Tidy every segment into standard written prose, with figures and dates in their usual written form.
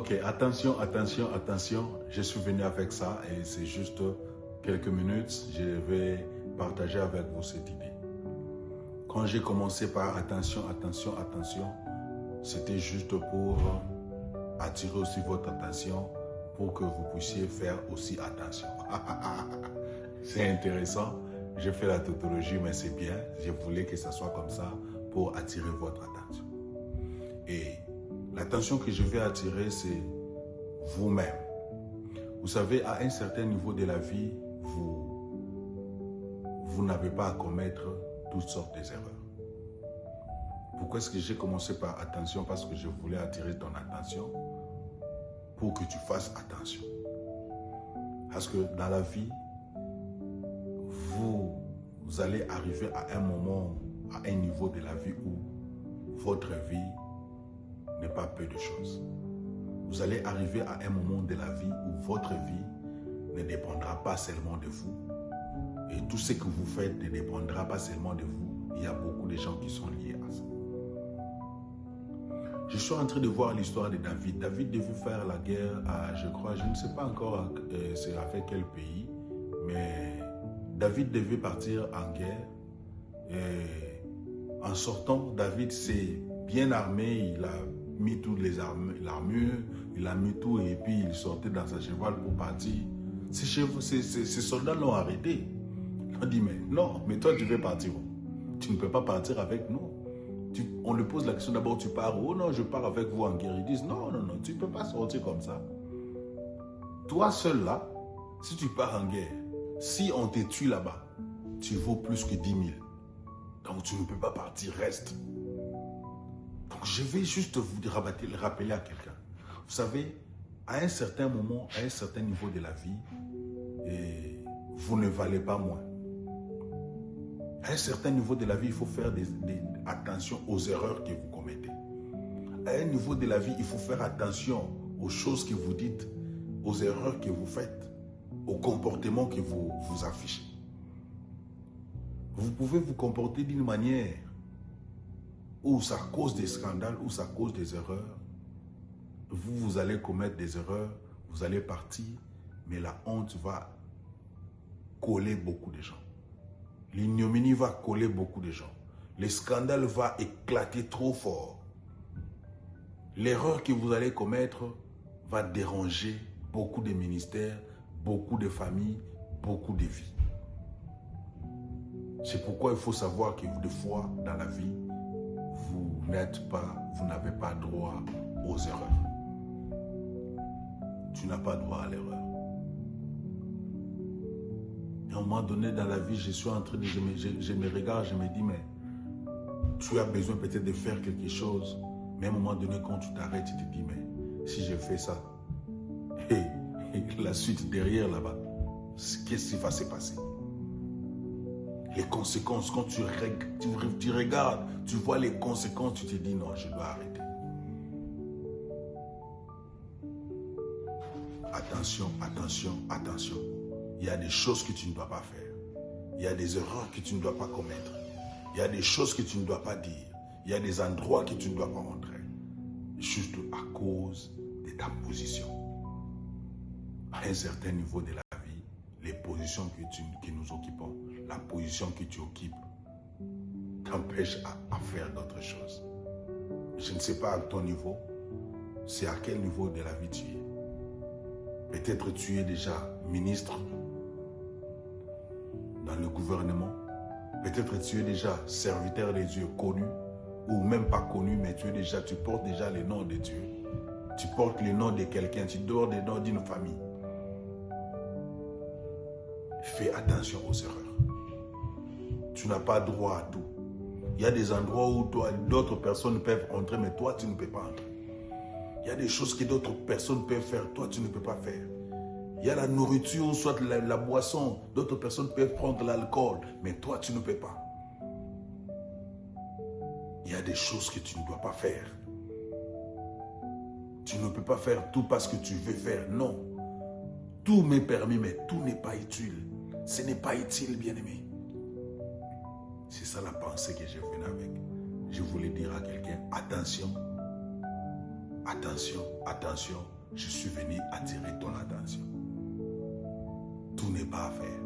Ok, attention, attention, attention. Je suis venu avec ça et c'est juste quelques minutes. Je vais partager avec vous cette idée. Quand j'ai commencé par attention, attention, attention, c'était juste pour attirer aussi votre attention pour que vous puissiez faire aussi attention. C'est intéressant. J'ai fait la tautologie, mais c'est bien. Je voulais que ça soit comme ça pour attirer votre attention. Et l'attention que je vais attirer, c'est vous-même. Vous savez, à un certain niveau de la vie, vous n'avez pas à commettre toutes sortes d'erreurs. Pourquoi est-ce que j'ai commencé par attention? Parce que je voulais attirer ton attention pour que tu fasses attention. Parce que dans la vie, vous allez arriver à un moment, à un niveau de la vie où votre vie n'est pas peu de choses. Vous allez arriver à un moment de la vie où votre vie ne dépendra pas seulement de vous. Et tout ce que vous faites ne dépendra pas seulement de vous. Il y a beaucoup de gens qui sont liés à ça. Je suis en train de voir l'histoire de David. David devait faire la guerre à, je crois, je ne sais pas encore c'est avec quel pays, mais David devait partir en guerre. Et en sortant, David s'est bien armé, il a mis toutes les l'armure, il a mis tout et puis il sortait dans sa cheval pour partir. Ces soldats l'ont arrêté. Ils ont dit, mais non, mais toi tu veux partir où? Tu ne peux pas partir avec nous. On lui pose la question d'abord, tu pars où? Oh non, je pars avec vous en guerre. Ils disent, non, non, non, tu ne peux pas sortir comme ça. Toi seul là, si tu pars en guerre, si on te tue là-bas, tu vaux plus que 10 000. Donc tu ne peux pas partir, reste. Donc je vais juste vous rappeler à quelqu'un. Vous savez, à un certain moment, à un certain niveau de la vie, vous ne valez pas moins. À un certain niveau de la vie, il faut faire attention aux erreurs que vous commettez. À un niveau de la vie, il faut faire attention aux choses que vous dites, aux erreurs que vous faites, aux comportements que vous affichez. Vous pouvez vous comporter d'une manière où ça cause des scandales, où ça cause des erreurs. Vous allez commettre des erreurs, vous allez partir, mais la honte va coller beaucoup de gens. L'ignominie va coller beaucoup de gens. Le scandale va éclater trop fort. L'erreur que vous allez commettre va déranger beaucoup de ministères, beaucoup de familles, beaucoup de vies. C'est pourquoi il faut savoir que des fois, dans la vie, vous n'avez pas droit aux erreurs. Tu n'as pas droit à l'erreur. À un moment donné dans la vie, je suis en train de... Je me regarde, je me dis, mais tu as besoin peut-être de faire quelque chose. Mais à un moment donné, quand tu t'arrêtes, tu te dis, mais si je fais ça, et la suite derrière là-bas, qu'est-ce qui va se passer? Les conséquences, quand tu regardes, tu vois les conséquences, tu te dis, non, je dois arrêter. Attention, attention, attention. Il y a des choses que tu ne dois pas faire. Il y a des erreurs que tu ne dois pas commettre. Il y a des choses que tu ne dois pas dire. Il y a des endroits que tu ne dois pas rentrer. Juste à cause de ta position. À un certain niveau de la vie, les positions que nous occupons, la position que tu occupes, t'empêche à faire d'autres choses. Je ne sais pas à ton niveau, c'est à quel niveau de la vie tu es. Peut-être tu es déjà ministre dans le gouvernement. Peut-être tu es déjà serviteur de Dieu connu, ou même pas connu, mais tu portes déjà le nom de Dieu. Tu portes le nom de quelqu'un, tu dors le nom d'une famille. Fais attention aux erreurs. Tu n'as pas droit à tout. Il y a des endroits où d'autres personnes peuvent entrer, mais toi, tu ne peux pas entrer. Il y a des choses que d'autres personnes peuvent faire, toi, tu ne peux pas faire. Il y a la nourriture, soit la boisson, d'autres personnes peuvent prendre l'alcool, mais toi, tu ne peux pas. Il y a des choses que tu ne dois pas faire. Tu ne peux pas faire tout parce que tu veux faire, non. Tout m'est permis, mais tout n'est pas utile. Ce n'est pas utile, bien-aimé. C'est ça la pensée que je venais avec. Je voulais dire à quelqu'un, attention, attention, attention. je suis venu attirer ton attention. Tout n'est pas à faire.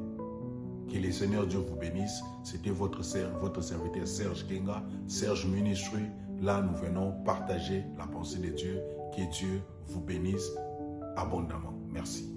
Que le Seigneur Dieu vous bénisse. C'était votre serviteur Serge Kenga, Serge Ministry. Là, nous venons partager la pensée de Dieu. Que Dieu vous bénisse abondamment. Merci.